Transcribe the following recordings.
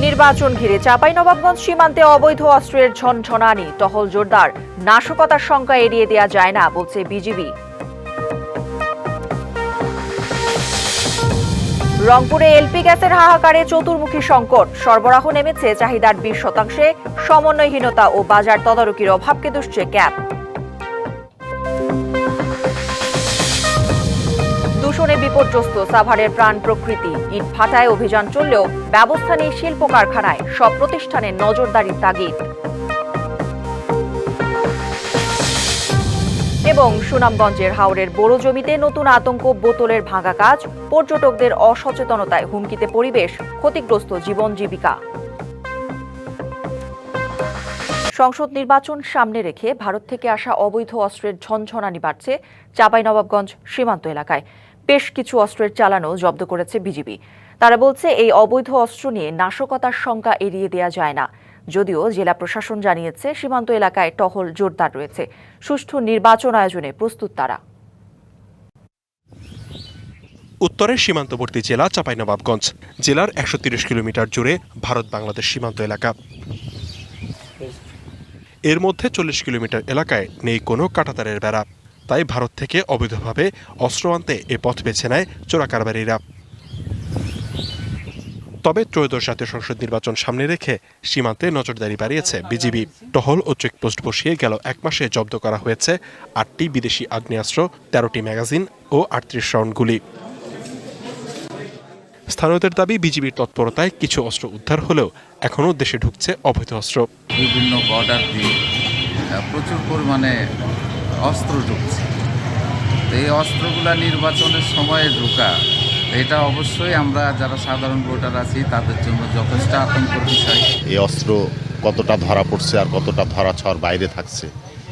নির্বাচন ঘিরে চাঁপাইনবাবগঞ্জ সীমান্তে অবৈধ অস্ত্রের ঝনঝনানি, টহল জোরদার। নাশকতার শঙ্কা এড়িয়ে দেয়া যায় না বলছে বিজিবি। রংপুরে এলপি গ্যাসের হাহাকারে চতুর্মুখী সংকট, সরবরাহ নেমেছে চাহিদার 20%। সমন্বয়হীনতা ও বাজার তদারকির অভাবকে দুষছে ক্যাব। দূষণে বিপর্যস্ত সাভারের প্রাণ প্রকৃতি। ইট ভাটায় অভিযান চললেও ব্যবস্থা নেই শিল্প কারখানায়, সব প্রতিষ্ঠানে নজরদারির তাগিদ। এবং সুনামগঞ্জের হাওরের বড় জমিতে নতুন আতঙ্ক, বোতলের ভাঙা কাজ, পর্যটকদের অসচেতনতায় হুমকিতে পরিবেশ, ক্ষতিগ্রস্ত জীবন জীবিকা। সংসদ নির্বাচন সামনে রেখে ভারত থেকে আসা অবৈধ অস্ত্রের ঝনঝনানি বাড়ছে চাঁপাইনবাবগঞ্জ সীমান্ত এলাকায়। বেশ কিছু অস্ত্রের চালানও জব্দ করেছে বিজিবি। তারা বলছে, এই অবৈধ অস্ত্র নিয়ে নাশকতার শঙ্কা এড়িয়ে দেয়া যায় না। যদিও জেলা প্রশাসন জানিয়েছে, সীমান্ত এলাকায় টহল জোরদার রয়েছে। সুষ্ঠু নির্বাচন আয়োজনে প্রস্তুত তারা। উত্তরের সীমান্তবর্তী জেলা চাঁপাইনবাবগঞ্জ। জেলার 130 কিলোমিটার জুড়ে ভারত বাংলাদেশ সীমান্ত এলাকা। এর মধ্যে 40 কিলোমিটার এলাকায় নেই কোনো কাঁটাতারের বেড়া। তাই ভারত থেকে অবৈধভাবে অস্ত্র আনতে এ পথ বেছে নেয় চোরাকারবারীরা। তবে ত্রয়োদশ জাতীয় সংসদ নির্বাচন সামনে রেখে সীমান্তে নজরদারি বাড়িয়েছে বিজিবি। টহল ও চেকপোস্ট বসিয়ে গেল 1 মাসে জব্দ করা হয়েছে 8টি বিদেশি আগ্নেয়াস্ত্র, 13টি ম্যাগাজিন ও 38 রাউন্ড গুলি। স্থানীয়দের দাবি, বিজিবির তৎপরতায় কিছু অস্ত্র উদ্ধার হলেও এখনও দেশে ঢুকছে অবৈধ অস্ত্র। বিভিন্ন বর্ডার দিয়ে প্রচুর পরিমাণে অস্ত্র ঢুকছে। এই অস্ত্রগুলা নির্বাচনের সময়ে ঢোকা, এটা অবশ্যই আমরা যারা সাধারণ ভোটার আছি তাদের জন্য যথেষ্ট আতঙ্কের বিষয়। এই অস্ত্র কতটা ধরা পড়ছে আর কতটা ধরা ছোঁয়ার বাইরে থাকছে,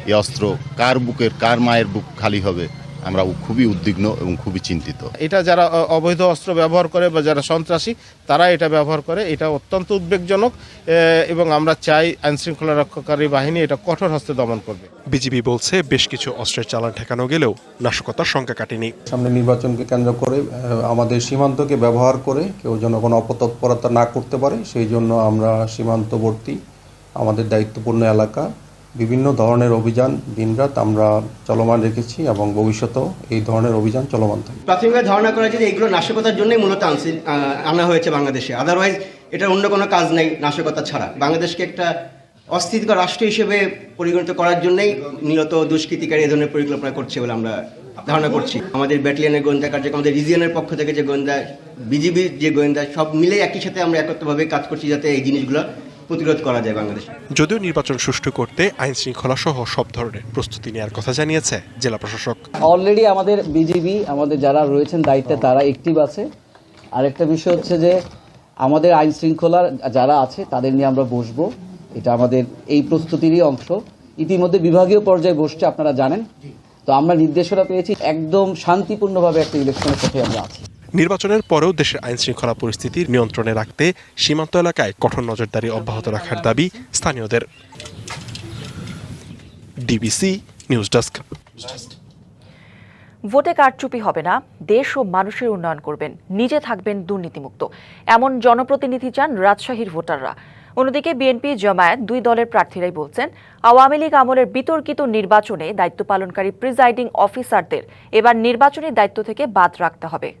এই অস্ত্র কার বুকের, কার মায়ের বুক খালি হবে, আমরা খুবই উদ্বিগ্ন এবং খুবই চিন্তিত। এটা যারা অবৈধ অস্ত্র ব্যবহার করে বা যারা সন্ত্রাসী তারা এটা ব্যবহার করে, এটা অত্যন্ত উদ্বেগজনক এবং আমরা চাই আইনশৃঙ্খলা রক্ষাকারী বাহিনী এটা কঠোর হস্তে দমন করবে। বিজিবি বলছে, বেশ কিছু অস্ত্রের চালান ঠেকানো গেলেও নাশকতার শঙ্কা কাটেনি। সামনে নির্বাচনকে কেন্দ্র করে আমাদের সীমান্তকে ব্যবহার করে কেউ যেন কোনো অপতৎপরতা না করতে পারে, সেই জন্য আমরা সীমান্তবর্তী আমাদের দায়িত্বপূর্ণ এলাকা বিভিন্ন ধরনের অভিযান দিনরাত আমরা চলমান রেখেছি এবং ভবিষ্যতেও এই ধরনের অভিযান চলমান থাকবে। প্রাথমিকভাবে ধারণা করা যায় যে এগুলো নাশকতার জন্যই মূলত আনা হয়েছে বাংলাদেশে। আদারওয়াইজ এটার অন্য কোনো কাজ নেই নাশকতা ছাড়া। বাংলাদেশকে একটা অস্থিতিকর রাষ্ট্র হিসেবে পরিগণিত করার জন্যই মূলত দুষ্কৃতিকারী এ ধরনের পরিকল্পনা করছে বলে আমরা ধারণা করছি। আমাদের ব্যাটালিয়নের গোয়েন্দা কার্যক্রম, আমাদের রিজিয়নের পক্ষ থেকে যে গোয়েন্দা, বিজিবির যে গোয়েন্দা, সব মিলে একই সাথে আমরা একত্রভাবে কাজ করছি যাতে এই জিনিসগুলো প্রতিরোধ করা যায় বাংলাদেশে। যদিও নির্বাচন সুষ্ঠু করতে আইন শৃঙ্খলা সহ সব ধরনের প্রস্তুতি নেওয়ার কথা জানিয়েছে জেলা প্রশাসক। অলরেডি আমাদের বিজিবি, আমাদের যারা রয়েছেন দায়িত্বে তারা অ্যাক্টিভ আছে। আরেকটা বিষয় হচ্ছে যে আমাদের আইন শৃঙ্খলার যারা আছে তাদের নিয়ে আমরা বসবো, এটা আমাদের এই প্রস্তুতিরই অংশ। ইতিমধ্যে বিভাগীয় পর্যায়ে বসছে, আপনারা জানেন। তো আমরা নির্দেশনা পেয়েছি, একদম শান্তিপূর্ণভাবে একটা ইলেকশনের পথে আমরা আছি। নির্বাচনের পরেও দেশের আইন শৃঙ্খলা পরিস্থিতি নিয়ন্ত্রণে রাখতে সীমান্ত এলাকায় কঠোর নজরদারি অব্যাহত রাখার দাবি স্থানীয়দের। DBC news desk. ভোটে কারচুপি হবে না, দেশ ও মানুষের উন্নয়ন করবেন, নিজে থাকবেন দুর্নীতিমুক্ত, এমন জনপ্রতিনিধি চান রাজশাহীর ভোটাররা। অন্যদিকে বিএনপি, জামায়াত দুই দলের প্রার্থীরাই বলছেন, আওয়ামী লীগ আমলের বিতর্কিত নির্বাচনে দায়িত্ব পালনকারী প্রিজাইডিং অফিসারদের এবার নির্বাচনী দায়িত্ব থেকে বাদ রাখতে হবে।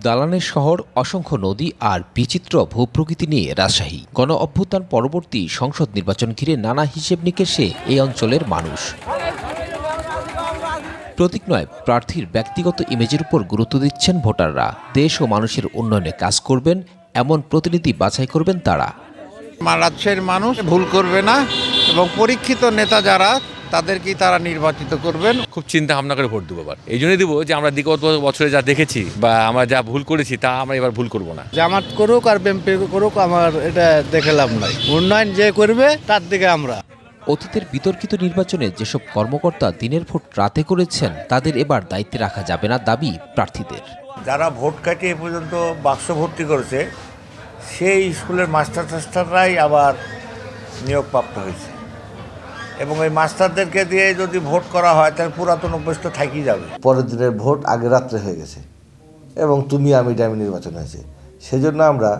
দালানের শহর, অসংখ্য নদী আর বিচিত্র ভূপ্রকৃতি নিয়ে রাজশাহী। গণ অভ্যুত্থান পরবর্তী সংসদ নির্বাচন ঘিরে নানা হিসেব নিকেশে এই অঞ্চলের মানুষ। প্রতীক নয়, প্রার্থীর ব্যক্তিগত ইমেজের উপর গুরুত্ব দিচ্ছেন ভোটাররা। দেশ ও মানুষের উন্নয়নে কাজ করবেন এমন প্রতিনিধি বাছাই করবেন তারা। রাজশাহীর মানুষ ভুল করবে না এবং পরীক্ষিত নেতা যারা তাদেরকেই তারা নির্বাচিত করবেন। খুব চিন্তা ভাবনা করে ভোট দেবো এবার। এই জন্যই দেবো যে আমরা বিগত বছরে যা দেখেছি বা আমরা যা ভুল করেছি তা আমরা এবার ভুল করব না। জামাত করুক আর বিএনপি করুক, আমার এটা দেখে লাভ নাই। উন্নয়ন যে করবে তার দিকে আমরা। অতীতের বিতর্কিত নির্বাচনে যেসব কর্মকর্তা দিনের ভোট রাতে করেছেন তাদের এবার দায়িত্বে রাখা যাবে না দাবি প্রার্থীদের। যারা ভোট কাটিয়ে পর্যন্ত বাক্স ভর্তি করেছে সেই স্কুলের মাস্টাররাই আবার নিয়োগপ্রাপ্ত হয়েছে এবং এই মাস্টারদেরকে দিয়ে যদি ভোট করা হয় তাহলে পুরাতন অভ্যস্ত থাকি যাবে। পরের দিনের ভোট আগে রাত্রে হয়ে গেছে, এবং তুমি আমি টাইমে নির্বাচন হয়েছে। সেজন্য আমরা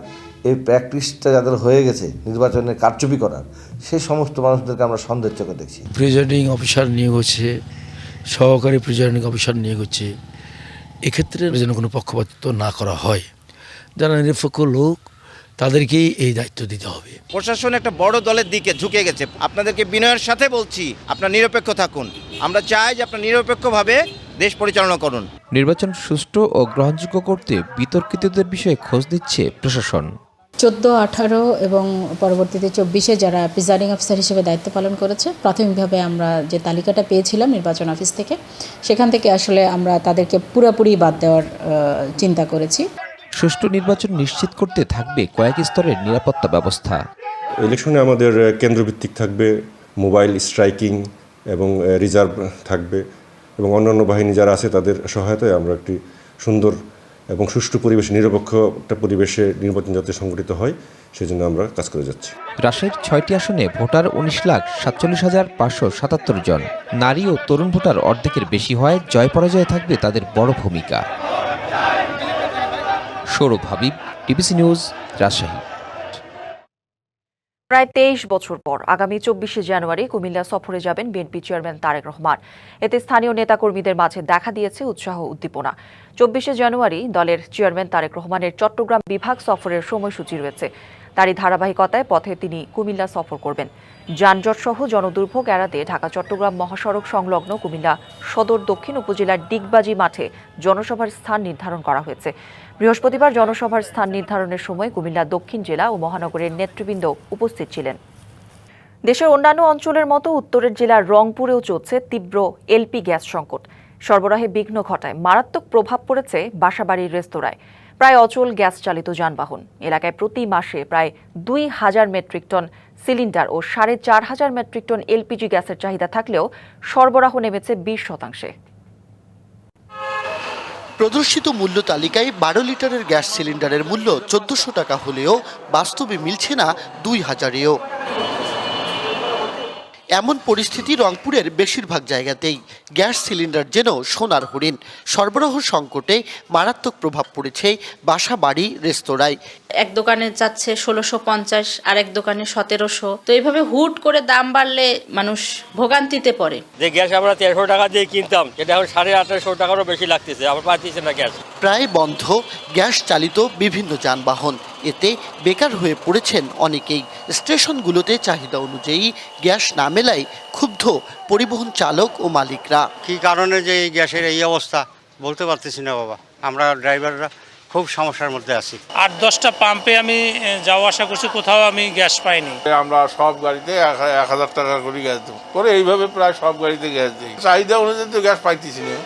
এই প্র্যাকটিসটা যাদের হয়ে গেছে নির্বাচনের কারচুপি করার, সেই সমস্ত মানুষদেরকে আমরা সন্দেহের চোখে দেখছি। প্রিজাইডিং অফিসার নিয়োগ হচ্ছে, সহকারী প্রিজাইডিং অফিসার নিয়োগ হচ্ছে, এক্ষেত্রে যেন কোনো পক্ষপাতিত্ব না করা হয়। যারা নিরপেক্ষ লোক তাদেরকেই এই দায়িত্ব দিতে হবে। প্রশাসন একটা বড় দলের দিকে ঝুঁকে গেছে। আপনাদেরকে বিনয়ের সাথে বলছি, আপনারা নিরপেক্ষ থাকুন। আমরা চাই যে আপনারা নিরপেক্ষভাবে দেশ পরিচালনা করুন। নির্বাচন সুষ্ঠু ও গ্রহণযোগ্য করতে বিতর্কিতদের বিষয়ে খোঁজ নিচ্ছে প্রশাসন। 14, 18 এবং পরবর্তীতে 24-এ যারা প্রিজাইডিং অফিসার হিসেবে দায়িত্ব পালন করেছে, প্রাথমিকভাবে আমরা যে তালিকাটা পেয়েছিলাম নির্বাচন অফিস থেকে, সেখান থেকে আসলে আমরা তাদেরকে পুরোপুরি বাদ দেওয়ার চিন্তা করেছি। সুষ্ঠু নির্বাচন নিশ্চিত করতে থাকবে কয়েক স্তরের নিরাপত্তা ব্যবস্থা। ইলেকশনে আমাদের কেন্দ্রভিত্তিক থাকবে, মোবাইল স্ট্রাইকিং এবং রিজার্ভ থাকবে, এবং অন্যান্য বাহিনী যারা আছে তাদের সহায়তায় আমরা একটি সুন্দর এবং সুষ্ঠু পরিবেশে, নিরপেক্ষ একটা পরিবেশে নির্বাচন যাতে সংগঠিত হয় সেজন্য আমরা কাজ করে যাচ্ছি। রাজশাহীর 6টি আসনে ভোটার 19,47,577 জন। নারী ও তরুণ ভোটার অর্ধেকের বেশি হয়, জয় পরাজয়ে থাকবে তাদের বড় ভূমিকা। Sourav Habib, TBC news, Rajshahi. প্রায় 23 বছর পর আগামী 24শে জানুয়ারি কুমিল্লা সফরে যাবেন বিএনপি চেয়ারম্যান তারেক রহমান। এতে স্থানীয় নেতাকর্মীদের মাঝে দেখা দিয়েছে উৎসাহ উদ্দীপনা। 24শে জানুয়ারি দলের চেয়ারম্যান তারেক রহমানের চট্টগ্রাম বিভাগ সফরের সময়সূচি রয়েছে। তারই ধারাবাহিকতায় পথে তিনি কুমিল্লা সফর করবেন। যানজট সহ জনদুর্ভোগ এড়াতে ঢাকা চট্টগ্রাম মহাসড়ক সংলগ্ন কুমিল্লা সদর দক্ষিণ উপজেলার ডিগবাজি মাঠে জনসভার স্থান নির্ধারণ করা হয়েছে। বৃহস্পতিবার জনসভার স্থান নির্ধারণের সময় কুমিল্লা দক্ষিণ জেলা ও মহানগরের নেতৃবৃন্দ উপস্থিত ছিলেন। দেশের অন্যান্য অঞ্চলের মতো উত্তরের জেলার রংপুরেও চলছে তীব্র এলপি গ্যাস সংকট। সরবরাহে বিঘ্ন ঘটায় মারাত্মক প্রভাব পড়েছে বাসাবাড়ির রেস্তোরাঁয়। প্রায় অচল গ্যাস চালিত যানবাহন। এলাকায় প্রতি মাসে প্রায় 2000 মেট্রিক টন সিলিন্ডার ও 4500 মেট্রিক টন এলপিজি গ্যাসের চাহিদা থাকলেও সরবরাহ নেমেছে 20%। প্রদর্শিত মূল্য তালিকায় 12 লিটারের গ্যাস সিলিন্ডারের মূল্য 1400 টাকা হলেও বাস্তবে মিলছে না 2000-এও। এমন পরিস্থিতি রংপুরের বেশিরভাগ জায়গাতেই। গ্যাস সিলিন্ডার যেন সোনার হরিণ। সরবরাহ সংকটে মারাত্মক প্রভাব পড়েছে বাসা বাড়ি রেস্তোরাঁয়। এক দোকানে যাচ্ছে 1650, আর এক দোকানে 1700। তো এইভাবে হুট করে দাম বাড়লে মানুষ ভোগান্তিতে পড়ে। যে গ্যাস আমরা 1300 টাকা দিয়ে কিনতাম, সেটা এখন 1850 টাকারও বেশি লাগতেছে, আবার পাচ্ছি না গ্যাস। প্রায় বন্ধ গ্যাস চালিত বিভিন্ন যানবাহন। এতে বেকার হয়ে পড়েছেন অনেকেই। স্টেশনগুলোতে চাহিদা অনুযায়ী গ্যাস না মেলায় ক্ষুব্ধ পরিবহন চালক ও মালিকরা। কী কারণে যে এই গ্যাসের এই অবস্থা বলতে পারতেছি না বাবা, আমরা ড্রাইভাররা খুব সমস্যার মধ্যে আছি। 8-10টা পাম্পে আমি যাওয়া আসা করছি, কোথাও আমি গ্যাস পাইনি। আমরা সব গাড়িতে 1000 টাকা করে গ্যাস দেবো করে, এইভাবে প্রায় সব গাড়িতে গ্যাস দিই। চাহিদা অনুযায়ী তো গ্যাস পাইতেছি না।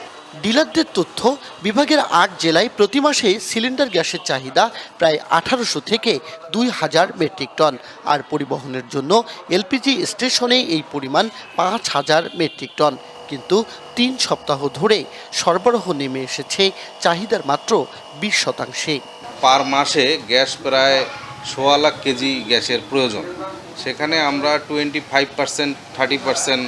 ডিলারদের তথ্য, বিভাগের 8 জেলায় প্রতি মাসে সিলিন্ডার গ্যাসের চাহিদা প্রায় 1800 থেকে 2000 মেট্রিক টন। আর পরিবহনের জন্য এলপিজি স্টেশনে এই পরিমাণ 5000 মেট্রিক টন। কিন্তু 3 সপ্তাহ ধরে সরবরাহ নেমে এসেছে চাহিদার মাত্র 20%। পার মাসে গ্যাস প্রায় 1.25 লাখ কেজি গ্যাসের প্রয়োজন। সেখানে আমরা 25%, 30%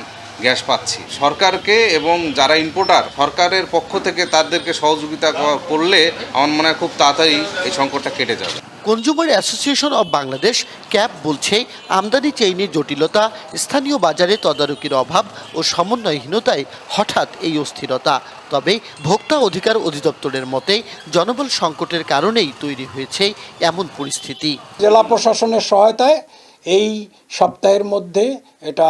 গ্যাস পাচ্ছি। সরকারকে এবং যারা ইম্পোর্টার, সরকারের পক্ষ থেকে তাদেরকে সহযোগিতা করলে আমার মনে হয় খুব তাড়াতাড়ি এই সংকটটা কেটে যাবে। Consumer association of Bangladesh cab বলছে, আমদানি চেইনের জটিলতা, স্থানীয় বাজারে তদারকির অভাব ও সমন্বয়হীনতায় হঠাৎ এই অস্থিরতা। তবে ভোক্তা অধিকার অধিদপ্তরের মতে জনবল সংকটের কারণেই তৈরি হয়েছে এমন পরিস্থিতি। জেলা প্রশাসনের সহায়তায় এই সপ্তাহের মধ্যে এটা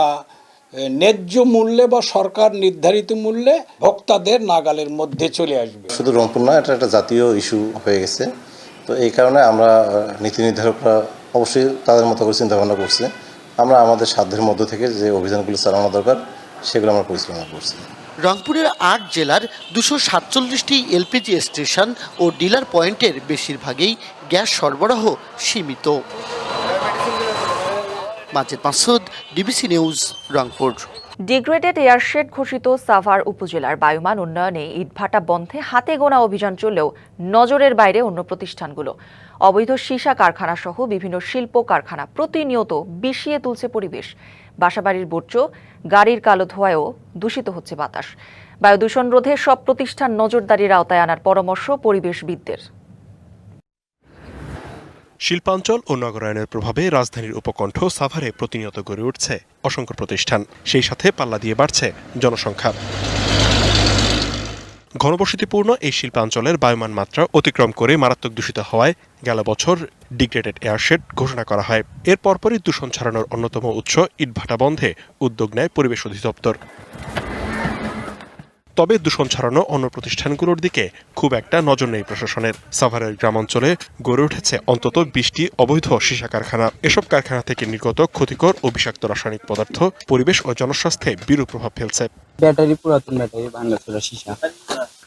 ন্যায্য মূল্যে বা সরকার নির্ধারিত মূল্যে ভোক্তাদের নাগালের মধ্যে চলে আসবে। শুধু রংপুর নয়, এটা একটা জাতীয় ইস্যু হয়ে গেছে। তো এই কারণে আমরা নীতি নির্ধারকরা অবশ্যই তাদের মতো করে চিন্তাভাবনা করছে। আমরা আমাদের সাধ্যের মধ্য থেকে যে অভিযানগুলো চালানো দরকার সেগুলো আমরা পরিচালনা করছি। রংপুরের 8 জেলার 247টি এলপিজি স্টেশন ও ডিলার পয়েন্টের বেশিরভাগেই গ্যাস সরবরাহ সীমিত। Majed Masud, DBC news, Rangpur. Degraded airshed ঘোষিত সাভার উপজেলার বায়ুমান উন্নয়নে ইটভাটা বন্ধে হাতে গোনা অভিযান চললেও নজরের বাইরে অন্য প্রতিষ্ঠানগুলো। অবৈধ সীসা কারখানা সহ বিভিন্ন শিল্প কারখানা প্রতিনিয়ত বিষিয়ে তুলছে পরিবেশ। বাসাবাড়ির বর্জ্য, গাড়ির কালো ধোঁয়ায়ও দূষিত হচ্ছে বাতাস। বায়ু দূষণ রোধে সব প্রতিষ্ঠান নজরদারির আওতায় আনার পরামর্শ পরিবেশবিদদের। শিল্পাঞ্চল ও নগরায়নের প্রভাবে রাজধানীর উপকণ্ঠ সাভারে প্রতিনিয়ত গড়ে উঠছে অসংখ্য প্রতিষ্ঠান, সেই সাথে পাল্লা দিয়ে বাড়ছে জনসংখ্যা। ঘনবসতিপূর্ণ এই শিল্পাঞ্চলের বায়ুমান মাত্রা অতিক্রম করে মারাত্মক দূষিত হওয়ায় গেল বছর ডিগ্রেডেড এয়ারশেড ঘোষণা করা হয়। এর পরপরই দূষণ ছড়ানোর অন্যতম উৎস ইটভাটা বন্ধে উদ্যোগ নেয় পরিবেশ অধিদপ্তর। তবে দূষণ ছড়ানো অন্য প্রতিষ্ঠানগুলোর দিকে খুব একটা নজর নেই প্রশাসনের। সাভারের গ্রামাঞ্চলে গড়ে উঠেছে অন্তত 20টি অবৈধ সীসা কারখানা। এসব কারখানা থেকে নির্গত ক্ষতিকর ও বিষাক্ত রাসায়নিক পদার্থ পরিবেশ ও জনস্বাস্থ্যে বিরূপ প্রভাব ফেলছে। ব্যাটারি, পুরাতন ব্যাটারি, ভাঙাচোরা সীসা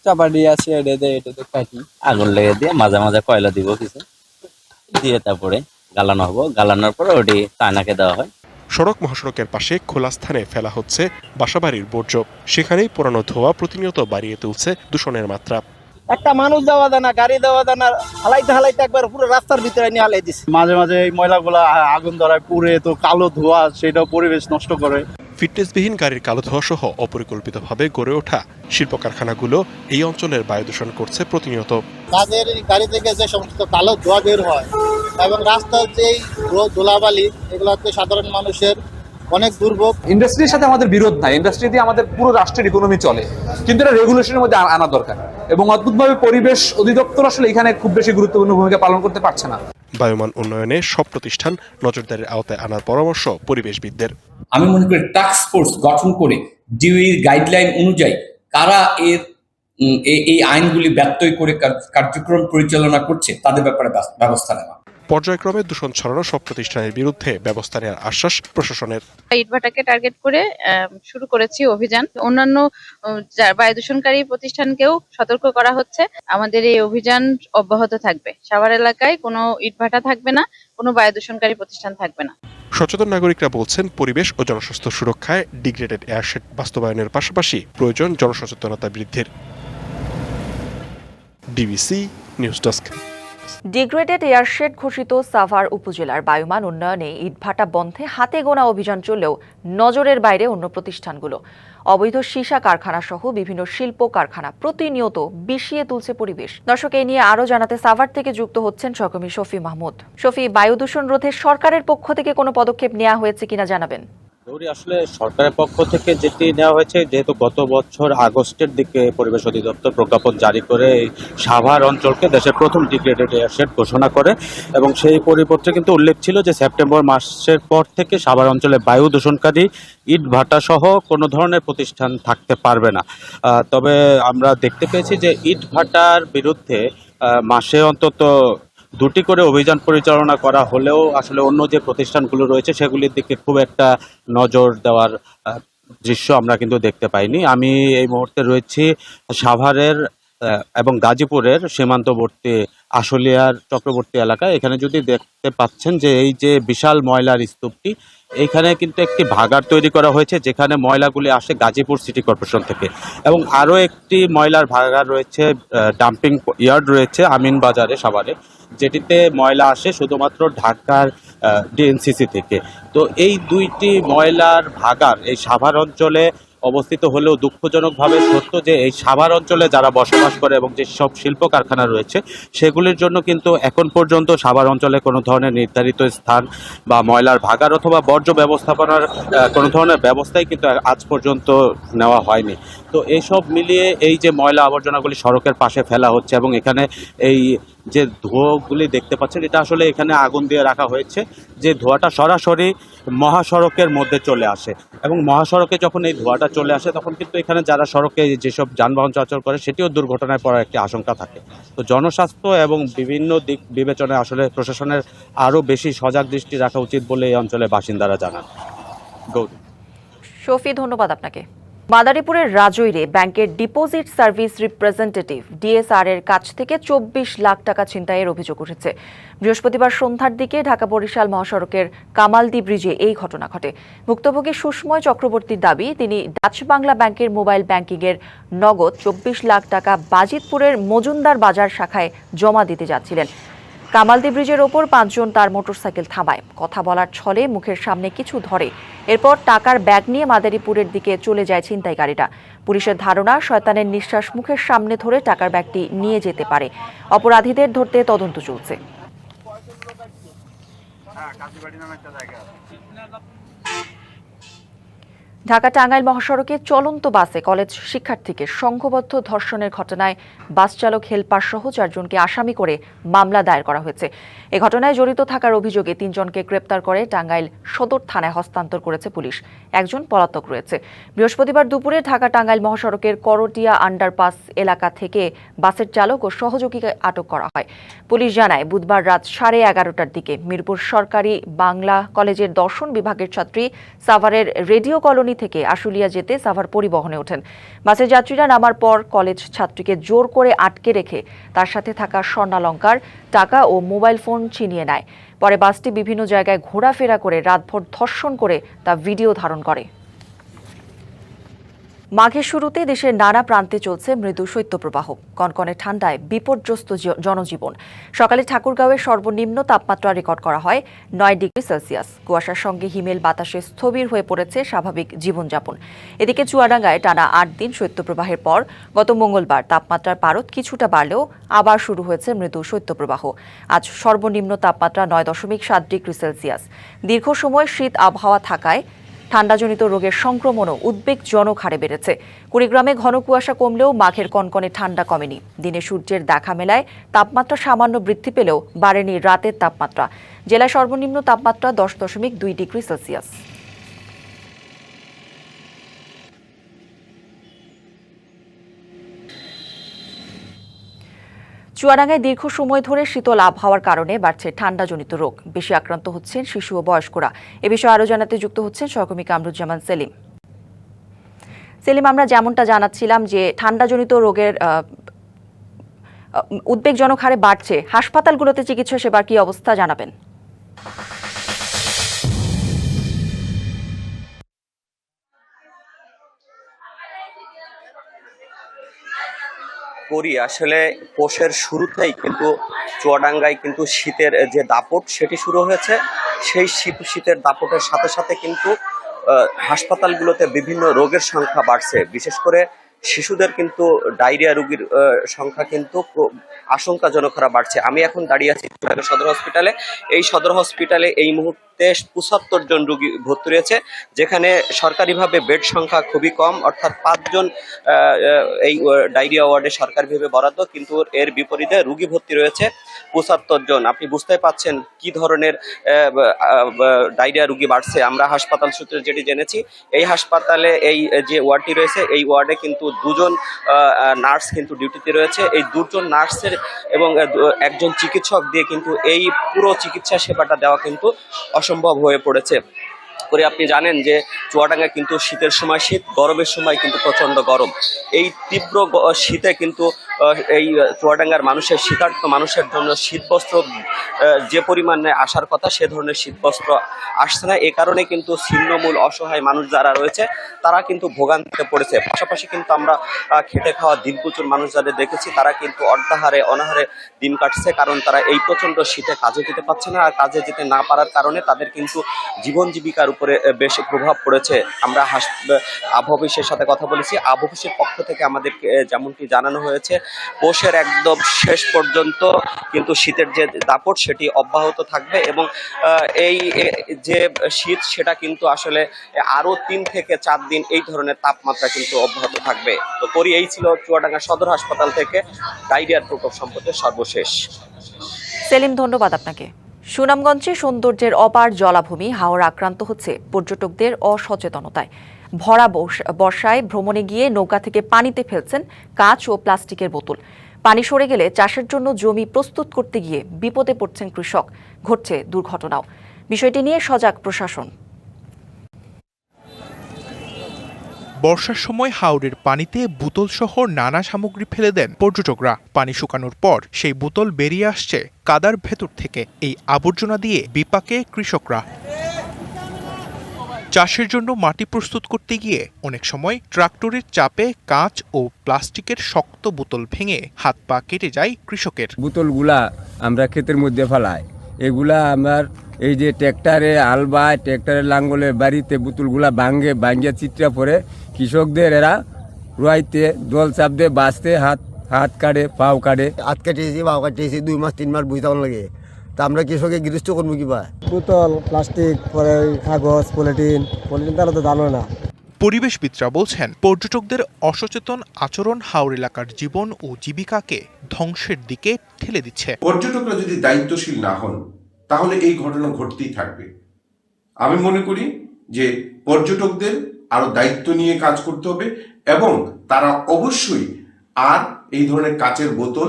চাপাটি আছে, এটাতে কাটি আগুন লেগে দিয়ে মাঝে মাঝে কয়লা দিব, কিছু দিয়ে তারপরে জ্বালানো হবো। জ্বালানোর পরে ওটি চায়নাকে দেওয়া হয়। সড়ক মহাসড়কের পাশে খোলা স্থানে ফেলা হচ্ছে বাসাবাড়ির বর্জ্য। সেখানেই পুরানো ধোঁয়া প্রতিনিয়ত বাড়িয়ে তুলছে দূষণের মাত্রা। একটা মানুষ দেওয়া দেয় না, গাড়ি দেওয়া দেয় না, হালাইতে একবার পুরো রাস্তার ভিতরে নিয়ে হালাই দিচ্ছে। মাঝে মাঝে এই ময়লাগুলো আগুন ধরায় পুড়ে, তো কালো ধোঁয়া, সেটাও পরিবেশ নষ্ট করে। ফিটনেসবিহীন গাড়ির কালো ধোঁয়া সহ অপরিকল্পিতভাবে গড়ে ওঠা শিল্প কারখানাগুলো এই অঞ্চলের বায়ু দূষণ করছে প্রতিনিয়ত। তাদের গাড়ি থেকে যে সমস্ত কালো ধোঁয়া বের হয় এবং রাস্তার যেই ধুলাবালি, এগুলোতে সাধারণ মানুষের অনেক দুর্ভোগ। ইন্ডাস্ট্রির সাথে আমাদের বিরোধ নাই, ইন্ডাস্ট্রি দিয়ে আমাদের পুরো রাষ্ট্রের ইকোনমি চলে, কিন্তু এটা রেগুলেশনের মধ্যে আনা দরকার। এবং অদ্ভুতভাবে পরিবেশ অধিদপ্তর আসলে এখানে খুব বেশি গুরুত্বপূর্ণ ভূমিকা পালন করতে পারছে না। বায়ুমান উন্নয়নে সব প্রতিষ্ঠান নজরদারির আওতায় আনার পরামর্শ পরিবেশবিদদের। আমি মনে করি টাস্ক ফোর্স গঠন করে ডিওইর গাইডলাইন অনুযায়ী কারা এই আইনগুলি ব্যত্যয় করে কার্যক্রম পরিচালনা করছে তাদের ব্যাপারে ব্যবস্থা নেওয়া। পর্যায়ক্রমে দূষণ ছড়ানো সব প্রতিষ্ঠানের বিরুদ্ধে ব্যবস্থা নেওয়ার আশ্বাস প্রশাসনের। ইটভাটাকে টার্গেট করে শুরু করেছি অভিযান। অন্যান্য বায়ু দূষণকারী প্রতিষ্ঠানকেও সতর্ক করা হচ্ছে। আমাদের এই অভিযান অব্যাহত থাকবে। সাভার এলাকায় কোনো ইটভাটা থাকবে না, কোনো বায়ু দূষণকারী প্রতিষ্ঠান থাকবে না। সচেতন নাগরিকরা বলছেন, পরিবেশ ও জনস্বাস্থ্য সুরক্ষায় ডিগ্রেডেড এয়ারশেড বাস্তবায়নের পাশাপাশি প্রয়োজন জনসচেতনতা বৃদ্ধির। DBC news desk. Degraded airshed ঘোষিত সাভার উপজেলার বায়ুমান উন্নয়নে ইটভাটা বন্ধে হাতে গোনা অভিযান চললেও নজরের বাইরে অন্য প্রতিষ্ঠানগুলো। অবৈধ সীসা কারখানা সহ বিভিন্ন শিল্প কারখানা প্রতিনিয়ত বিষিয়ে তুলছে পরিবেশ। দর্শক, এই নিয়ে আরও জানাতে সাভার থেকে যুক্ত হচ্ছেন সহকর্মী শফি মাহমুদ। শফি, বায়ু দূষণ রোধে সরকারের পক্ষ থেকে কোনো পদক্ষেপ নেওয়া হয়েছে কিনা জানাবেন। আসলে সরকারের পক্ষ থেকে যেটি নেওয়া হয়েছে, যেহেতু গত বছর আগস্টের দিকে পরিবেশ অধিদপ্তর প্রজ্ঞাপন জারি করে সাভার অঞ্চলকে দেশের প্রথম ডিগ্রেডেড এয়ারশেড ঘোষণা করে, এবং সেই পরিপত্রে কিন্তু উল্লেখ ছিল যে সেপ্টেম্বর মাসের পর থেকে সাভার অঞ্চলে বায়ু দূষণকারী ইট ভাটা সহ কোনো ধরনের প্রতিষ্ঠান থাকতে পারবে না। তবে আমরা দেখতে পেয়েছি যে ইট ভাটার বিরুদ্ধে মাসে অন্তত 2টি করে অভিযান পরিচালনা করা হলেও আসলে অন্য যে প্রতিষ্ঠানগুলো রয়েছে সেগুলির দিকে খুব একটা নজর দেওয়ার দৃশ্য আমরা কিন্তু দেখতে পাইনি। আমি এই মুহূর্তে রয়েছি সাভারের এবং গাজীপুরের সীমান্তবর্তী আশুলিয়ার চক্রবর্তী এলাকায়। এখানে যদি দেখতে পাচ্ছেন যে এই যে বিশাল ময়লার স্তূপটি, এইখানে কিন্তু একটি ভাগাড় তৈরি করা হয়েছে যেখানে ময়লাগুলি আসে গাজীপুর সিটি কর্পোরেশন থেকে, এবং আরও একটি ময়লার ভাগাড় রয়েছে, ডাম্পিং ইয়ার্ড রয়েছে আমিন বাজারে সাভারে, যেটিতে ময়লা আসে শুধুমাত্র ঢাকার ডিএনসিসি থেকে। তো এই 2টি ময়লার ভাগাড় এই সাভার অঞ্চলে অবস্থিত হলেও দুঃখজনকভাবে সত্য যে এই সাভার অঞ্চলে যারা বসবাস করে এবং যে সব শিল্প কারখানা রয়েছে সেগুলির জন্য কিন্তু এখন পর্যন্ত সাভার অঞ্চলে কোনো ধরনের নির্ধারিত স্থান বা ময়লার ভাগাড় অথবা বর্জ্য ব্যবস্থাপনার কোনো ধরনের ব্যবস্থাই কিন্তু আজ পর্যন্ত নেওয়া হয়নি। তো এইসব মিলিয়ে এই যে ময়লা আবর্জনাগুলি সড়কের পাশে ফেলা হচ্ছে, এবং এখানে এই যে ধোঁয়াগুলি দেখতে পাচ্ছেন, এটা আসলে এখানে আগুন দিয়ে রাখা হয়েছে, যে ধোঁয়াটা সরাসরি মহাসড়কের মধ্যে চলে আসে, এবং মহাসড়কে যখন এই ধোঁয়াটা চলে আসে তখন কিন্তু এখানে যারা সড়কে যেসব যানবাহন চলাচল করে সেটিও দুর্ঘটনায় পড়ার একটি আশঙ্কা থাকে। তো জনস্বাস্থ্য এবং বিভিন্ন দিক বিবেচনায় আসলে প্রশাসনের আরও বেশি সজাগ দৃষ্টি রাখা উচিত বলে এই অঞ্চলের বাসিন্দারা জানান। গৌরী। শফি, ধন্যবাদ আপনাকে। মাদারীপুরের রাজৈরে ব্যাংকের ডিপোজিট সার্ভিস রিপ্রেজেন্টেটিভ ডিএসআর এর কাছ থেকে 24 লাখ টাকা ছিনতাইয়ের অভিযোগ উঠেছে। বৃহস্পতিবার সন্ধ্যার দিকে ঢাকা বরিশাল মহাসড়কের কামালদি ব্রিজে এই ঘটনা ঘটে। ভুক্তভোগী সুষময় চক্রবর্তীর দাবি, তিনি ডাচ বাংলা ব্যাংকের মোবাইল ব্যাংকিংয়ের নগদ 24 লাখ টাকা বাজিতপুরের মজুমদার বাজার শাখায় জমা দিতে যাচ্ছিলেন। কামালদি ব্রিজের ওপর 5 জন তার মোটরসাইকেল থামায়। কথা বলার ছলে মুখের সামনে কিছু ধরে, এরপর টাকার ব্যাগ নিয়ে মাদারীপুরের দিকে চলে যায় ছিনতাইকারীরা। পুলিশের ধারণা, শয়তানের নিঃশ্বাস মুখের সামনে ধরে টাকার ব্যাগটি নিয়ে যেতে পারে। অপরাধীদের ধরতে তদন্ত চলছে। ঢাকা টাঙ্গাইল মহাসড়কে চলন্ত বাসে কলেজ শিক্ষার্থীকে সংঘবদ্ধ ধর্ষণের ঘটনায় বাস চালক হেলপার সহ 4 জনকে আসামি করে মামলা দায়ের করা হয়েছে। এ ঘটনায় জড়িত থাকার অভিযোগে 3 জনকে গ্রেপ্তার করে টাঙ্গাইল সদর থানায় হস্তান্তর করেছে পুলিশ। একজন পলাতক রয়েছে। বৃহস্পতিবার দুপুরে ঢাকা টাঙ্গাইল মহাসড়কের করটিয়া আন্ডারপাস এলাকা থেকে বাসের চালক ও সহযোগীকে আটক করা হয়। পুলিশ জানায়, বুধবার রাত 11:30টার দিকে মিরপুর সরকারি বাংলা কলেজের দর্শন বিভাগের ছাত্রী সাভারের রেডিও কলোনি থেকে আশুলিয়া যেতে সাভার পরিবহনে ওঠেন। বাসের যাত্রীরা নামার পর কলেজ ছাত্রীকে জোর করে আটকে রেখে তার সাথে থাকা স্বর্ণালংকার, টাকা ও মোবাইল ফোন ছিনিয়ে নেয়। পরে বাসটি বিভিন্ন জায়গায় ঘোরাফেরা করে রাতভর ধর্ষণ করে তা ভিডিও ধারণ করে। মাঘের শুরুতে দেশের নানা প্রান্তে চলছে মৃদু শৈত্যপ্রবাহ। কনকনে ঠান্ডায় বিপর্যস্ত জনজীবন। সকালে ঠাকুরগাঁওয়ের সর্বনিম্ন তাপমাত্রা রেকর্ড করা হয় 9 ডিগ্রি সেলসিয়াস। কুয়াশার সঙ্গে হিমেল বাতাসে স্থবির হয়ে পড়েছে স্বাভাবিক জীবনযাপন। এদিকে চুয়াডাঙ্গায় টানা 8 দিন শৈত্যপ্রবাহের পর গত মঙ্গলবার তাপমাত্রার পারদ কিছুটা বাড়লেও আবার শুরু হয়েছে মৃদু শৈত্যপ্রবাহ। আজ সর্বনিম্ন তাপমাত্রা 9.7 ডিগ্রি সেলসিয়াস। দীর্ঘ সময় শীত আবহাওয়া থাকায় ঠান্ডাজনিত রোগের সংক্রমণও উদ্বেগজনক হারে বেড়েছে। কুড়িগ্রামে ঘন কুয়াশা কমলেও মাঘের কনকনে ঠান্ডা কমেনি। দিনে সূর্যের দেখা মেলায় তাপমাত্রা সামান্য বৃদ্ধি পেলেও বাড়েনি রাতের তাপমাত্রা। জেলায় সর্বনিম্ন তাপমাত্রা 10.2 ডিগ্রি সেলসিয়াস। চুয়াডাঙ্গায় দীর্ঘ সময় ধরে শীতল আবহাওয়ার কারণে বাড়ছে ঠান্ডাজনিত রোগ। বেশি আক্রান্ত হচ্ছেন শিশু ও বয়স্করা। এ বিষয়ে আরও জানাতে যুক্ত হচ্ছেন সহকর্মী কামরুজ্জামান সেলিম। সেলিম, আমরা যেমনটা জানাচ্ছিলাম যে ঠান্ডাজনিত রোগের উদ্বেগজনক হারে বাড়ছে, হাসপাতালগুলোতে চিকিৎসা সেবার কি অবস্থা জানাবেন? করি আসলে পৌষের শুরুতেই কিন্তু চুয়াডাঙ্গায় কিন্তু শীতের যে দাপট সেটি শুরু হয়েছে। সেই শীতের দাপটের সাথে সাথে কিন্তু হাসপাতালগুলোতে বিভিন্ন রোগের সংখ্যা বাড়ছে। বিশেষ করে শিশুদের কিন্তু ডায়রিয়া রোগীর সংখ্যা কিন্তু আশঙ্কাজনক হারে বাড়ছে। আমি এখন দাঁড়িয়ে আছি সদর হসপিটালে। এই সদর হসপিটালে এই মুহূর্তে 75 জন রোগী ভর্তি রয়েছে, যেখানে সরকারিভাবে বেড সংখ্যা খুবই কম, অর্থাৎ 5 জন এই ডায়রিয়া ওয়ার্ডে সরকারিভাবে বরাদ্দ, কিন্তু এর বিপরীতে রোগী ভর্তি রয়েছে 75 জন। আপনি বুঝতে পাচ্ছেন কি ধরনের ডায়রিয়া রোগী বাড়ছে। আমরা হাসপাতাল সূত্রে যেটি জেনেছি, এই হাসপাতালে এই যে ওয়ার্ডটি রয়েছে এই ওয়ার্ডে কিন্তু 2 জন নার্স কিন্তু ডিউটিতে রয়েছে। এই 2 জন নার্সের এবং একজন চিকিৎসক দিয়ে কিন্তু এই পুরো চিকিৎসা সেবাটা দেওয়া কিন্তু অসম্ভব হয়ে পড়েছে। করে আপনি জানেন যে চুয়াডাঙ্গা কিন্তু শীতের সময় শীত, গরমের সময় কিন্তু প্রচণ্ড গরম। এই তীব্র শীতে কিন্তু এই চুয়াডাঙ্গার মানুষের, শীতার্থ মানুষের জন্য শীতবস্ত্র যে পরিমাণে আসার কথা সে ধরনের শীতবস্ত্র আসছে না। এ কারণে কিন্তু ছিন্নমূল অসহায় মানুষ যারা রয়েছে তারা কিন্তু ভোগান্তিতে পড়েছে। পাশাপাশি কিন্তু আমরা খেটে খাওয়া দিনগুচুর মানুষ যাদের দেখেছি তারা কিন্তু অর্ধাহারে অনাহারে দিন কাটছে, কারণ তারা এই প্রচণ্ড শীতে কাজে যেতে পারছে না। আর কাজে যেতে না পারার কারণে তাদের কিন্তু জীবন জীবিকার উপরে বেশ প্রভাব পড়েছে। আমরা আবহাওয়া অফিসের সাথে কথা বলেছি। আবহাওয়া অফিসের পক্ষ থেকে আমাদেরকে যেমনটি জানানো হয়েছে, পৌষের একদম শেষ পর্যন্ত কিন্তু শীতের যে দাপট সেটি অব্যাহত থাকবে এবং এই যে শীত সেটা কিন্তু আসলে আরো 3 থেকে 4 দিন এই ধরনের তাপমাত্রা কিন্তু অব্যাহত থাকবে। তো করি এই ছিল চুয়াডাঙ্গা সদর হাসপাতাল থেকে ডায়রিয়ার প্রকোপ সম্পর্কে সর্বশেষ। সেলিম, ধন্যবাদ আপনাকে। সুনামগঞ্জে সৌন্দর্যের অপার জলাভূমি হাওড় আক্রান্ত হচ্ছে পর্যটকদের অসচেতনতায়। ভরা বর্ষায় ভ্রমণে গিয়ে নৌকা থেকে পানিতে ফেলছেন কাঁচ ও প্লাস্টিকের বোতল। পানি সরে গেলে চাষের জন্য জমি প্রস্তুত করতে গিয়ে বিপদে পড়ছেন কৃষক। ঘটছে দুর্ঘটনাও। বিষয়টি নিয়ে সজাগ প্রশাসন। বর্ষার সময় হাওরের পানিতে বোতল সহ নানা সামগ্রী ফেলে দেন পর্যটকরা। পানি শুকানোর পর সেই বোতল বেরিয়ে আসছে কাদার ভেতর থেকে। এই আবর্জনা দিয়ে বিপাকে কৃষকরা। চাষের জন্য মাটি প্রস্তুত করতে গিয়ে অনেক সময় ট্রাক্টরের চাপে কাঁচ ও প্লাস্টিকের শক্ত বোতল ভেঙে হাত পা কেটে যায় কৃষকের। বোতলগুলা আমরা ক্ষেতের মধ্যে ফেলাই, এগুলা আমার এই যে ট্র্যাক্টরে হাল বায়, ট্র্যাক্টরের লাঙ্গলের বাড়িতে বোতলগুলা ভাঙ্গে চিত্রা পরে কৃষকদের এরা রুয়াইতে দল চাপ দিয়ে বাঁচতে হাত কাটে, পাও কাটে। হাত কাটিয়েছি, পাও কাটিয়েছি, 2 মাস 3 মাস বুঝতে লাগে। তা আমরা কৃষকের গৃহস্থ করবো কি পায়? বোতল, প্লাস্টিক, পরে কাগজ, পলিথিন তারা তো জানো না। পরিবেশবিদরা বলছেন, পর্যটকদের অসচেতন আচরণ হাওর এলাকার জীবন ও জীবিকাকে ধ্বংসের দিকে ঠেলে দিচ্ছে। পর্যটকরা যদি দায়িত্বশীল না হন তাহলে এই ঘটনা ঘটতেই থাকবে। আমি মনে করি যে পর্যটকদের আরো দায়িত্ব নিয়ে কাজ করতে হবে এবং তারা অবশ্যই আর এই ধরনের কাচের বোতল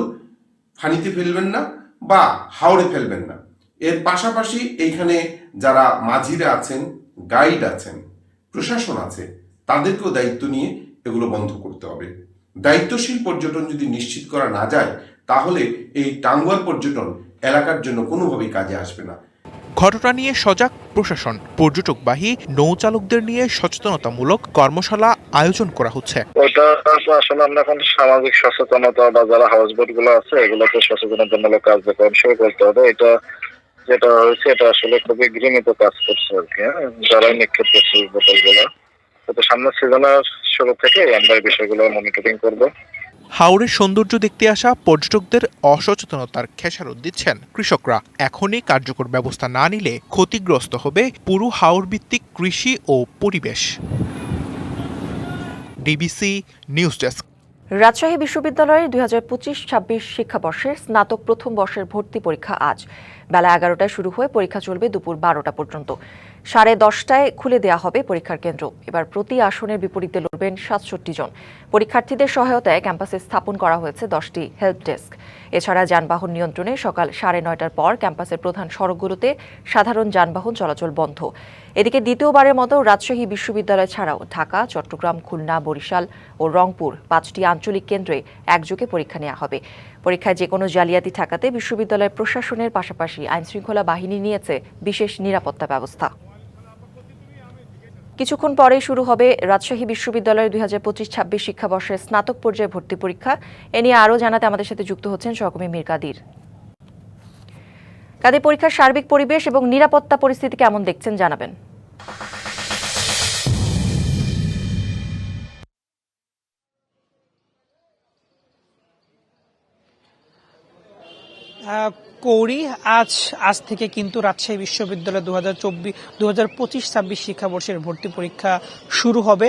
পানিতে ফেলবেন না বা হাওড়ে ফেলবেন না। এর পাশাপাশি এইখানে যারা মাঝিরা আছেন, গাইড আছেন, প্রশাসন আছে, তাদেরকেও দায়িত্ব নিয়ে এগুলো বন্ধ করতে হবে। দায়িত্বশীল পর্যটন যদি নিশ্চিত করা না যায় তাহলে এই টাঙ্গুয়ার পর্যটন এলাকার জন্য কোনোভাবেই কাজে আসবে না। ঘটনা নিয়ে সজাগ প্রশাসন, পর্যটকবাহী নৌচালকদের নিয়ে সচেতনতামূলক কর্মশালা আয়োজন করা হচ্ছে। ওটা আসলে আমরা এখন সামাজিক সচেতনতা বা যারা হাউস বোট গুলো আছে এগুলোতে সচেতনতামূলক কার্যক্রম শুরু করতে হবে। এটা যেটা হয়েছে এটা আসলে খুবই ঘৃণিত কাজ করছে আর কি। যারাই নিক্ষেপ করছে বোতল গুলো, তো সামনের সিজনের শুরু থেকে আমরা এই বিষয়গুলো মনিটরিং করবো। হাওরের সৌন্দর্য দেখতে আসা পর্যটকদের অসচেতনতার খেসারত দিচ্ছেন কৃষকরা। এখনই কার্যকর ব্যবস্থা না নিলে ক্ষতিগ্রস্ত হবে পুরো হাওর ভিত্তিক কৃষি ও পরিবেশ। DBC news desk. রাজশাহী বিশ্ববিদ্যালয়ের 2025-26 শিক্ষাবর্ষের স্নাতক প্রথম বর্ষের ভর্তি পরীক্ষা আজ বেলা 11টায় শুরু হয়ে পরীক্ষা চলবে দুপুর 12টা পর্যন্ত। 10:30টায় খুলে দেওয়া হবে পরীক্ষার কেন্দ্র। এবার প্রতি আসনের বিপরীতে লড়বেন 67 জন। পরীক্ষার্থীদের সহায়তায় ক্যাম্পাসে স্থাপন করা হয়েছে 10টি হেল্প ডেস্ক। এছাড়া যানবাহন নিয়ন্ত্রণে সকাল 9:30টার পর ক্যাম্পাসের প্রধান সড়কগুলোতে সাধারণ যানবাহন চলাচল বন্ধ। এদিকে দ্বিতীয়বারের মতো রাজশাহী বিশ্ববিদ্যালয় ছাড়াও ঢাকা, চট্টগ্রাম, খুলনা, বরিশাল ও রংপুর 5টি আঞ্চলিক কেন্দ্রে একযোগে পরীক্ষা নেওয়া হবে। পরীক্ষায় যে কোনো জালিয়াতি ঠেকাতে বিশ্ববিদ্যালয় প্রশাসনের পাশাপাশি আইনশৃঙ্খলা বাহিনী নিয়েছে বিশেষ নিরাপত্তা ব্যবস্থা। কিছুক্ষণ পরেই শুরু হবে রাজশাহী বিশ্ববিদ্যালয়ের 2025-26 শিক্ষাবর্ষের স্নাতক পর্যায়ে ভর্তি পরীক্ষা। এ নিয়ে আরও জানাতে আমাদের সাথে যুক্ত হচ্ছেন সহকর্মী মীর কাদির। পরীক্ষার সার্বিক পরিবেশ এবং নিরাপত্তা পরিস্থিতি কেমন দেখছেন জানাবেন। কৌরি আজ থেকে কিন্তু রাজশাহী বিশ্ববিদ্যালয় 2025-26 শিক্ষাবর্ষের ভর্তি পরীক্ষা শুরু হবে।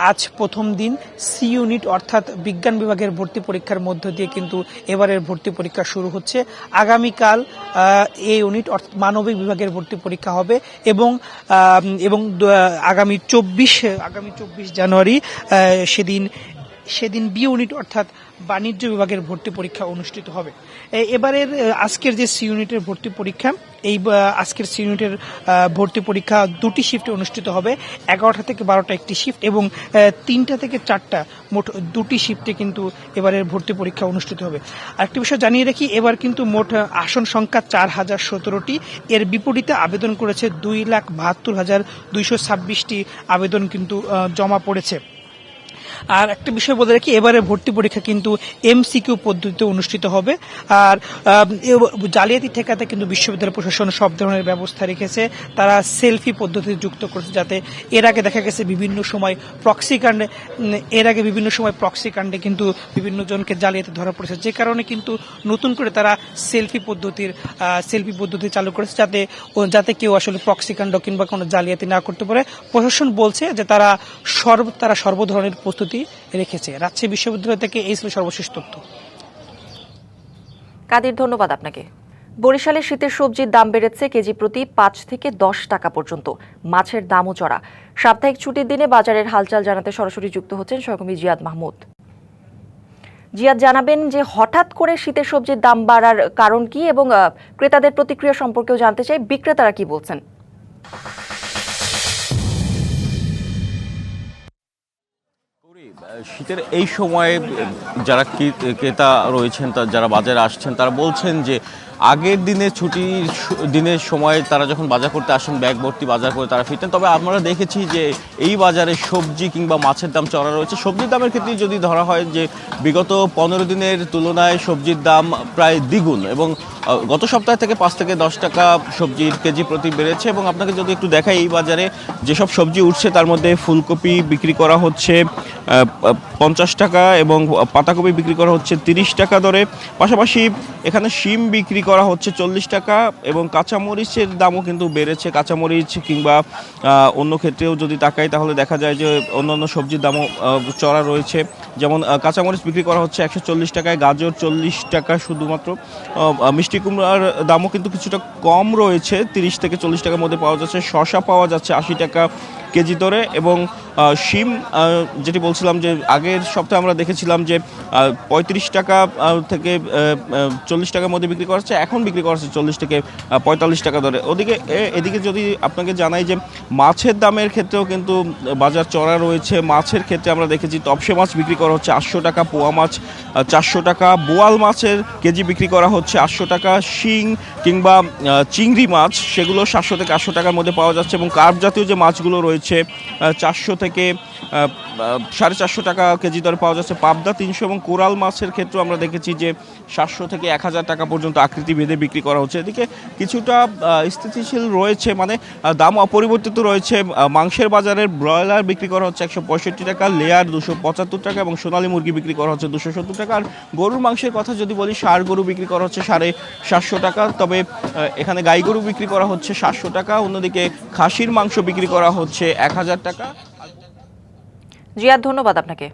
আজ প্রথম দিন সি ইউনিট অর্থাৎ বিজ্ঞান বিভাগের ভর্তি পরীক্ষার মধ্য দিয়ে কিন্তু এবারের ভর্তি পরীক্ষা শুরু হচ্ছে। আগামীকাল এ ইউনিট অর্থাৎ মানবিক বিভাগের ভর্তি পরীক্ষা হবে এবং আগামী 24 জানুয়ারি সেদিন বি ইউনিট অর্থাৎ বাণিজ্য বিভাগের ভর্তি পরীক্ষা অনুষ্ঠিত হবে। এবারের আজকের যে সি ইউনিটের ভর্তি পরীক্ষা, এই আজকের সি ইউনিটের ভর্তি পরীক্ষা 2টি শিফটে অনুষ্ঠিত হবে। 11টা থেকে 12টা একটি শিফট এবং 3টা থেকে 4টা মোট 2টি শিফটে কিন্তু এবারের ভর্তি পরীক্ষা অনুষ্ঠিত হবে। আরেকটি বিষয় জানিয়ে রাখি, এবার কিন্তু মোট আসন সংখ্যা 4017টি। এর বিপরীতে আবেদন করেছে 2,72,226টি আবেদন কিন্তু জমা পড়েছে। আর একটা বিষয় বলে রাখি, এবারে ভর্তি পরীক্ষা কিন্তু এমসিকিউ পদ্ধতিতে অনুষ্ঠিত হবে। আর জালিয়াতি ঠেকাতে কিন্তু বিশ্ববিদ্যালয় প্রশাসন সব ধরনের ব্যবস্থা রেখেছে। তারা সেলফি পদ্ধতি যুক্ত করেছে, যাতে এর আগে দেখা গেছে বিভিন্ন সময় প্রক্সি কাণ্ডে কিন্তু বিভিন্ন জনকে জালিয়াতি ধরা পড়েছে, যে কারণে কিন্তু নতুন করে তারা সেলফি পদ্ধতি চালু করেছে, যাতে কেউ আসলে প্রক্সি কাণ্ড কিংবা কোনো জালিয়াতি না করতে পারে। প্রশাসন বলছে যে তারা সর্ব ধরনের প্রস্তুতি রেখেছে। রাজশাহী বিশ্ববিদ্যালয় থেকে এই ছিল সর্বশেষ তথ্য। কাদির, ধন্যবাদ আপনাকে। বরিশালে শীতের সবজির দাম বেড়েছে কেজি প্রতি 5 থেকে 10 টাকা পর্যন্ত। মাছের দামও চড়া। সাপ্তাহিক ছুটির দিনে বাজারের হালচাল জানাতে সরাসরি যুক্ত হচ্ছেন সহকর্মী জিয়াদ মাহমুদ। জিয়াদ, জানাবেন যে হঠাৎ করে শীতের সবজির দাম বাড়ার কারণ কি এবং ক্রেতাদের প্রতিক্রিয়া সম্পর্কেও জানতে চাই, বিক্রেতারা কি বলছেন। শীতের এই সময়ে যারা ক্রেতা রয়েছেন, যারা বাজারে আসছেন, তারা বলছেন যে আগের দিনে ছুটির দিনের সময় তারা যখন বাজার করতে আসেন ব্যাগ ভর্তি বাজার করে তারা ফিরতেন। তবে আমরা দেখেছি যে এই বাজারে সবজি কিংবা মাছের দাম চড়া রয়েছে। সবজির দামের ক্ষেত্রে যদি ধরা হয় যে বিগত 15 দিনের তুলনায় সবজির দাম প্রায় দ্বিগুণ, এবং গত সপ্তাহ থেকে 5 থেকে 10 টাকা সবজির কেজি প্রতি বেড়েছে। এবং আপনাকে যদি একটু দেখাই এই বাজারে যেসব সবজি উঠছে তার মধ্যে ফুলকপি বিক্রি করা হচ্ছে 50 টাকা এবং পাতাকপি বিক্রি করা হচ্ছে 30 টাকা দরে। পাশাপাশি এখানে শিম বিক্রি করা হচ্ছে 40 টাকা এবং কাঁচামরিচের দামও কিন্তু বেড়েছে। কাঁচামরিচ কিংবা অন্য ক্ষেত্রেও যদি তাকাই তাহলে দেখা যায় যে অন্যান্য সবজির দামও চড়া রয়েছে। যেমন কাঁচামরিচ বিক্রি করা হচ্ছে 140 টাকায়, গাজর 40 টাকা শুধুমাত্র। মিষ্টি কুমড়ার দামও কিন্তু কিছুটা কম রয়েছে, 30 থেকে 40 টাকার মধ্যে পাওয়া যাচ্ছে। শসা পাওয়া যাচ্ছে 80 টাকা কেজি দরে। এবং শিম যেটি বলছিলাম যে আগের সপ্তাহে আমরা দেখেছিলাম যে 35 টাকা থেকে 40 টাকার মধ্যে বিক্রি করা হচ্ছে, এখন বিক্রি করা হচ্ছে 40 থেকে 45 টাকা দরে। এদিকে যদি আপনাকে জানাই যে মাছের দামের ক্ষেত্রেও কিন্তু বাজার চড়া রয়েছে। মাছের ক্ষেত্রে আমরা দেখেছি তপসে মাছ বিক্রি করা হচ্ছে 800 টাকা, পোয়া মাছ 400 টাকা, বোয়াল মাছের কেজি বিক্রি করা হচ্ছে 800 টাকা। শিং কিংবা চিংড়ি মাছ সেগুলো 700 থেকে 800 টাকার মধ্যে পাওয়া যাচ্ছে। এবং কার্প জাতীয় যে মাছগুলো রয়েছে 400 থেকে 450 টাকা কেজি দরে পাওয়া যাচ্ছে। পাবদা 300 এবং কোরাল মাছের ক্ষেত্রে আমরা দেখেছি যে 700 থেকে 1000 টাকা পর্যন্ত আকৃতি ভেদে বিক্রি করা হচ্ছে। এদিকে কিছুটা স্থিতিশীল রয়েছে, মানে দাম অপরিবর্তিত রয়েছে। মাংসের বাজারের ব্রয়লার বিক্রি করা হচ্ছে 165 টাকা, লেয়ার 275 টাকা এবং সোনালী মুরগি বিক্রি করা হচ্ছে 270 টাকা। আর গরুর মাংসের কথা যদি বলি, ষাঁড় গরু বিক্রি করা হচ্ছে 750 টাকা, তবে এখানে গাই গরু বিক্রি করা হচ্ছে 700 টাকা। অন্যদিকে খাসির মাংস বিক্রি করা হচ্ছে 1000 টাকা। জিয়াদ, ধন্যবাদ আপনাকে।